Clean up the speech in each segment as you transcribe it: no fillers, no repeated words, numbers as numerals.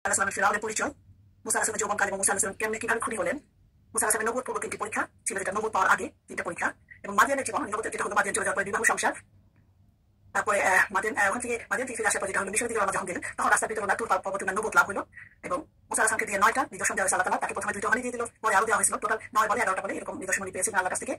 আলাইহিস ফিরআউনের পরিচয়, মুসা আলাইহিস যৌবনকাল এবং মুসা আলাইহিস কেমনে কিভাবে খুনি হলেন, মুসা আলাইহিস নবুয়ত পূর্ব 3টি পরীক্ষা ছিল, যেটা নবুয়ত পাওয়ার আগে 3টা পরীক্ষা, এবং মাদিয়ানের জীবন যেটা হলো মাদিয়ান চলে যাওয়ার পরে বিবাহ সংসার, তারপরে ওখান থেকে মাদিয়ান থেকে ফিরে আসার পর যেটা হলো মিশরের দিকে রওনা যখন দিলেন, তখন রাস্তার ভিতরে তুর পর্বতে নবুয়ত লাভ হলো, এবং মুসা আলাইহিসকে দিয়ে 9টা নিদর্শন দেওয়া হয়েছে আল্লাহ তাআলা। তাকে প্রথমে 2টা ওহী দিয়ে দিল, পরে আরো দেওয়া হয়েছিল, টোটাল 9 বলে 11টা বলে এরকম নিদর্শন পেয়েছিলেন আল্লাহর কাছ থেকে।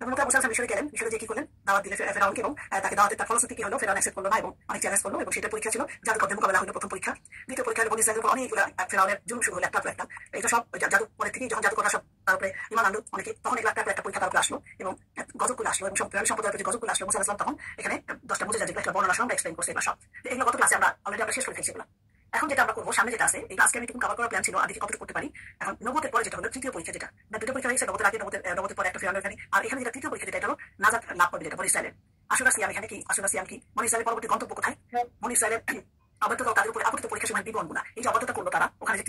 এবং মুসা আলাইহিস মিশরে গেলেন, মিশরে যে কি করলেন, দাওয়াত দিলে ফেরাউনকে, এবং তাকে দাওয়াতের তার ফলশ্রুতি কি হলো, ফেরাউন অ্যাকসেপ্ট করলো না এবং অনেক চ্যালেঞ্জ করলো, এবং সেটা পরীক্ষা ছিল জাদুকরদের মোকাবেলা হলো প্রথম পরীক্ষা। দ্বিতীয় পরীক্ষা হলো বনী ইসরাঈলের উপর অনেকগুলো ফেরাউনের জুলুম শুরু হলো একটা পর একটা। এটা সব জাদু পরে থেকেই যখন জাদুকররা সব তারপরে ইমান আনলো অনেকে, তখন এগুলো একটা পরীক্ষা তারপরে আসলো, এবং গজবগুলো আসলো, এবং সব ফেরাউন সম্প্রদায়ের যে গজবগুলো আসলো, মুসা আলাইহিস তখন এখানে 10টা মুজিজা যেগুলো একটা বর্ণনা সহ এক্সপ্লেইন করছে এগুলো সব। এগুলো গত ক্লাসে আমরা অলরেডি শেষ করে ফেলছি এগুলো। এখন যেটা আমরা করবো, সামনে যেটা আছে এই আজকে আমি একটু কভার করার প্ল্যান ছিল, আজকে কতটুকু করতে পারি। এখন নবুয়তের পরে যেটা হলো তৃতীয় পরীক্ষা, যেটা না 2টা পরীক্ষা হয়েছে, নবুয়তের আগে নবুয়তের পরে একটা ফেরাউনের এখানে, আর এখানে যেটা তৃতীয় পরীক্ষা যেটা হলো নাজাত লাভ করবে, যেটা বনী ইসরাঈলের আশুরা সিয়াম। এখানে কি আশুরা সিয়াম কি, বনী ইসরাঈলের পরবর্তী গন্তব্য কোথায়, বনী ইসরাঈলের অবৈধতা, তাদের উপরে আপত্তিত পরীক্ষা সময় বিবরণগুলো, এই যে অবৈধতা করলো তারা ওখানে যে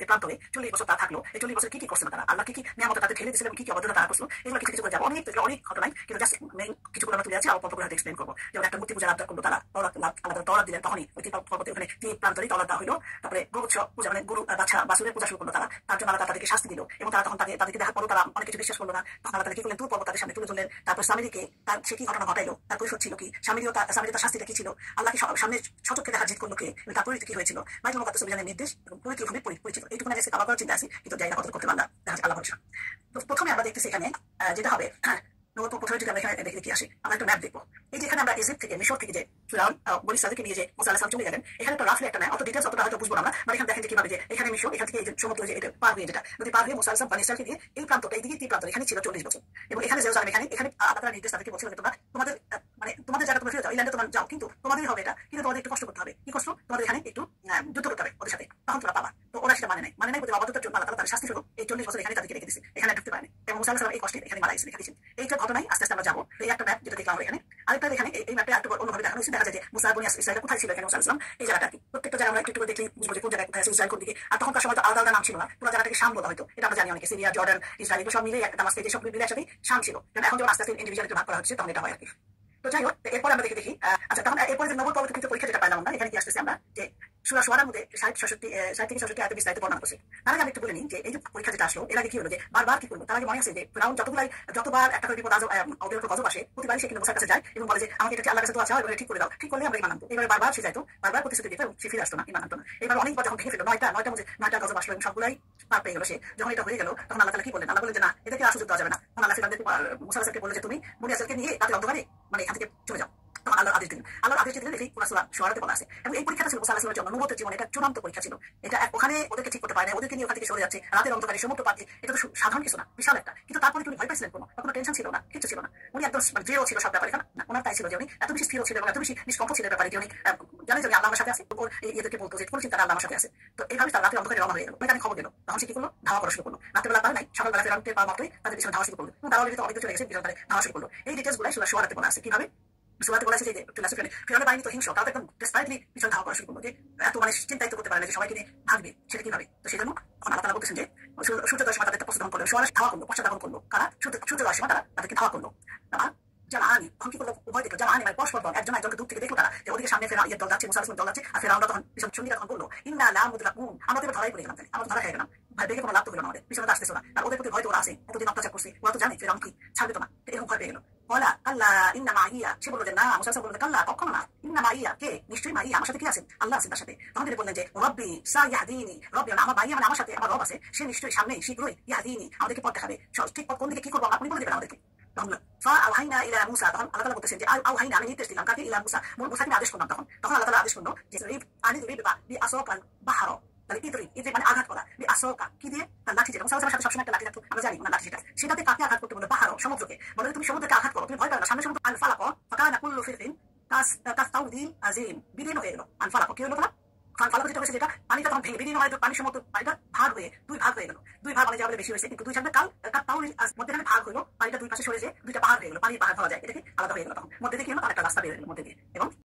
প্রান্তরে 40 বছর তারা থাকলো, এই 40 বছর কি কি করছিল তারা, আল্লাহ কি কি নিয়ামত তাদের ঢেলে দিয়েছিল, কি কি অবৈধতা তারা করছিল, এগুলো কিছু কিছু করে যাবো। অনেক ঘটনায়, কিন্তু জাস্ট মেইন কিছুগুলো আমরা তুলে আছে, অল্প করে এক্সপ্লেন করবো। যেমন একটা মূর্তি পূজার আবদার করলো তারা, আল্লাহ তওরাত দিলেন, তখনই ওই পর্বতে ওখানে 3 প্রান্তরে তওরাত দেওয়া হলো। তারপরে গরুৎস পূজা, মানে গরু বাচ্চা বাছুরের পূজা শুরু করলো তারা, তার জন্য আল্লাহ তাদেরকে শাস্তি দিল, এবং তারা তখন তাদেরকে দেখার পরও তারা অনেক কিছু বিশ্বাস করলো না। তখন আল্লাহ তাদেরকে কি করলেন, তুর পর্বত তাদের সামনে তুলে ধরলেন। তারপর সামিরিকে তার সে কি ঘটনা ঘটাইলো, তার পরিশোধ ছিল কি, সামিরিও তার শাস্তিটা কি ছিল, আল্লাহকে সামনে সচক্ষে দেখা জিত করলো কে, তারপরে কি হয়েছিল, বাইতুল মুকাদ্দাস অভিযানের নির্দেশ এবং পবিত্র ভূমি পরিচিত। এইটুকু আজকে কভার করার চিন্তা আছে, কিন্তু যাই না কত করতে পারলাম, দেখা যাচ্ছে আল্লাহ ভরসা। তো প্রথমে আমরা দেখতেছি এখানে যেটা হবে, প্রথমে যদি আমরা এখানে দেখে কি আসে, আমরা একটা ম্যাপ দেখবো। এই যে এখানে আমরা ইজিপ্ট থেকে, মিশর থেকে যে ফিরআউন বনী ইসরাঈলকে নিয়ে যে মুসা আলাইহিস সালাম চলে গেলেন, এখানে তো রাফলি একটা ম্যাপ, অত ডিটেইলস অতটা হয়তো বুঝবো না আমরা, মানে এখানে দেখেন যে কিভাবে যে এখানে মিশর, এখান থেকে এই যে সমুদ্র, যে এটা পার হয়ে, যেটা নদী পার হয়ে মুসা আলাইহিস সালাম বনী ইসরাঈলকে দিয়ে এই প্রান্তটা, এইদিকে 3 প্রান্ত, এখানে ছিল 40 বছর, এবং এখানে জেরুজালেম, এখানে আল্লাহ তাআলা নির্দেশ তাদেরকে বলছিলেন যে তোমরা তোমাদের জায়গা তোমরা ফিরে যাও, এই ল্যান্ডে তোমরা যাও, কিন্তু তোমাদেরই হবে এটা, কিন্তু তোমাদের একটু কষ্ট করতে হবে। কি কষ্ট, তোমাদের এখানে একটু যুদ্ধ করতে হবে ওদের সাথে, তখন তোমরা পাবা। তো ওরা সেটা মানে নাই বলে অবাধ্যতার জন্য আল্লাহ তাআলা তাদের শাস্তি স্বরূপ এই 40 বছর এখানে তাদেরকে রেখে দিয়েছে, এখানে ঢুকতে পারেনি, এবং মুসা আলাইহিস সালাম এই কষ্টে এখানে মারা গেছে রেখে দিয়েছেন। এইটা ঘটনায় আস্তে আস্তে আমরা যাবো। এই একটা ম্যাপ যেটা দেখলাম এখানে, আরেকটা এখানে এই ম্যাপে একটু অন্যভাবে দেখানো হয়েছে, দেখা যায় যে মুসা বনী ইসরাঈল কোথায় ছিল, এখানে মুসা আলাইহিস সালাম এই জায়গাটা কি, প্রত্যেকটা জায়গা আমরা একটু একটু দেখলেই বুঝবো যে কোন জায়গায় কোথায় আছে, ইসরাঈল কোন দিকে। আর তখনকার সময় তো আলাদা আলাদা নাম ছিল না, পুরো জায়গাটাকে শাম বলা হয়তো, এটা আমরা জানি অনেকে, সিরিয়া, জর্ডান, ইসরায়েল, এগুলো সব মিলে একটা দামাস্কে, যে সব মিলে একসাথে শাম ছিল। এখন যখন আস্তে আস্তে ইন্ডিভিজুয়াল ভাগ করা হচ্ছে, তখন এটা হয় আর কি। তো যাই হোক, এরপর আমরা দেখি আচ্ছা, তখন এরপরে যে নবুয়ত পরবর্তী পরীক্ষা যেটা পাইলাম আমরা, এখানে কি আসতেছে আমরা যে সূরা শুআরার মধ্যে 60 থেকে 66 আয়াতে বিস্তারিত বর্ণনা করছে। তার আগে আমি একটু বলে নিই যে এই যে পরীক্ষা যেটা আসলো, এর আগে কি হলো, যে বারবার কি করলো, তার আগে মনে আছে যে ফিরআউন যতবার একটা করে বিপদ ওদের উপর গজব আসে, প্রতিবারই সে কিন্তু মুসার কাছে যায় এবং বলে যে আমাকে এটা আল্লাহর কাছে দোয়া চাও, এবারে ঠিক করে দাও, ঠিক করলে আমরা ইমান আনবো। এবারে বারবার সে যাইতো, বারবার প্রতিশ্রুতি দিত, এবং সে ফিরে আসতো না, ইমান আনতো না। এবার অনেকবার যখন ভেঙে ফেললো, 9টা গজব আসলো, এবং সবগুলাই পার পেয়ে গেলো সে, যখন এটা হয়ে গেল, তখন আল্লাহ তাআলা কি বললেন, আল্লাহ বললেন যে না, এদেরকে আর সুযোগ দেওয়া যাবে না। তখন আল্লাহ মুসা আলাইহিসকে বললেন যে তুমি বনী ইসরাঈলকে নিয়ে তাদের অন্ধকারে, মানে এখান থেকে চলে যাও। তখন আল্লাহর আদেশ দিলেন, এই পুরা সূরা শুআরাতে বলা আছে। এবং এই পরীক্ষাটা ছিল মুসা আলাইহিস সালামের জন্য নবুয়তের জীবনে এটা চূড়ান্ত পরীক্ষা ছিল। এটা ওখানে ওদেরকে ঠিক করতে পারে না, ওদেরকে নিয়ে ওখান থেকে সরে যাচ্ছে রাতের অন্ধকারে সমুদ্র পাড়ে, এটা তো সাধারণ কিছু না, বিশাল একটা। কিন্তু তারপরে তিনি ভয় পাইছিলেন, কোনো টেনশন ছিল না, কিছু ছিল না। উনি একদম দৃঢ় ছিল সব ব্যাপারে, না ওনার তাই ছিল যে উনি এত বেশি স্থির ছিল এবং এত বেশি নিষ্কম্প ছিল ব্যাপারে, যে উনি জানে যে আল্লাহ আমার সাথে আছে, ওর এদেরকে বলতো যে কোনো চিন্তা আল্লাহ আমার সাথে আছে। তো এইভাবে তার রাতের অন্ধকারে রওনা হয়ে গেল, ওইখানে খবর গেল, তখন সে কি করলো, ধাওয়া করা শুরু করলো। রাতের বেলা পারে নাই, সকালবেলা ফেরাউনকে পাওয়া মাত্রই তাদের পিছনে ধাওয়া শুরু করলো, এবং তারা অলরেডি তো অনেক চলে গেছে, পিছনে ধাওয়া শুরু করলো। এই ডিটেলস গুলাই সূরা শুআরাতে বলা আছে। কিভাবে শুরুতে বলা আছে যে ফিরআউনের বাহিনী তো হিংস্র, তারা একদম ডেসপারেটলি পিছনে ধাওয়া করা শুরু করলো, যে এত মানে চিন্তায়িত করতে পারে না যে সবাইকে নিয়ে ভাগবে, সেটা কিভাবে। তো সেই জন্য আল্লাহ তাআলা বলতেছেন যে সূর্যোদয়ের সময় তাদের তপস্যা দমন করলো, শুআরা ধাওয়া করলো, পশ্চাৎ দমন করলো, কারা সূর্যোদয়ের সময় তারা তাদেরকে ধাওয়া করলো। তারা জামাআনি, তখন কি করলো, উভয় দেখলো, জামাআনি মানে পরস্পর দল, একজনকে দূর থেকে দেখলো তারা, যে ওদিকে সামনে ফেরাউনের দল যাচ্ছে, মুসা আলাইহিস দল যাচ্ছে, আর ফেরাউনরা তখন পিছন সঙ্গীরা তখন বললো ইন্না লা মুদরাকুন, আমরা তো ধরাই পড়ে গেলাম, আমরা ধরা হয়ে গেলাম, ভাই বেগে কোনো লাভ তো হলো না, আমাদের পিছনে তো আসতেছো না, আর ওদের প্রতি ভয় তো ওরা আছে, এতদিন অত্যাচার করছে, ওরা তো জানে ফেরাউন কি ছাড়বে তো না, এরকম ভয় পেয়ে গেলো। বলা আল্লাহ ইন্না মাইয়া, সে বললো যে না, মুসা আলাইহিস বললো কাল্লা, কখনো না, ইন্না মাইয়া, কে, নিশ্চয়ই মাইয়া, আমার সাথে কি আছেন, আল্লাহ আছেন তার সাথে। তখন তিনি বললেন যে রব্বি সাইয়াহদিনি, রব্বি মানে আমার মাইয়া, মানে আমার সাথে আমার রব আছে, সে নিশ্চয়ই সামনে শীঘ্রই ইয়াহদিনি, আমাদেরকে পথ দেখাবে, ঠিক পথ কোন দিকে কি করবো আপনি বলে দেবেন আমাদেরকে। ফাআওহাইনা ইলা মুসা, তখন আল্লাহ তাআলা বলতেছেন যে আওহাইনা, আমি নির্দেশ দিলাম, কাকে, ইলা মুসা, মুসাকে আদেশ করলাম। তখন আল্লাহ তাআলা আদেশ করলো যে রিব বিআসাকাল বাহর, তাহলে ইদরিব মানে আঘাত করা, বিআসাকা কি দিয়ে, তার লাঠি, যেটা মুসা আলাইহিস সাথে সবসময় একটা লাঠি থাকতো, আমরা জানি ওনার লাঠি, সেটাতে কাকে আঘাত করতে বলে, বাহর সমুদ্রকে, বলে তুমি সমুদ্রকে আঘাত করো, তুমি ভয় পাবে না, সামনে সমুদ্র, আল ফালাক ফাকানা কুল্লু ফিরকিন কাসতাউদিল আযীম, বিলীন হয়ে গেল। আল ফালাক কি হলো, ফালাক যেটা হয়েছে, যেটা পানিটা তখন ভেঙে বিলীন হয়, পানি সমুদ্র পানিটা ভাগ হয়ে 2 ভাগ হয়ে গেল, 2 ভাগ মানে যাবে বেশি হয়েছে, কিন্তু 2 থাকবে তাউদিল মধ্যখানে ভাগ হলো, পানিটা 2 পাশে সরে যে 2টা পাহাড় হয়ে গেল, পানির পাহাড় পাওয়া যায়, এটাকে আলাদা হয়ে গেল, তখন মধ্যে দিয়ে কি হলো, তার একটা রাস্তা বের হয়ে গেল মধ্যে দিয়ে, এবং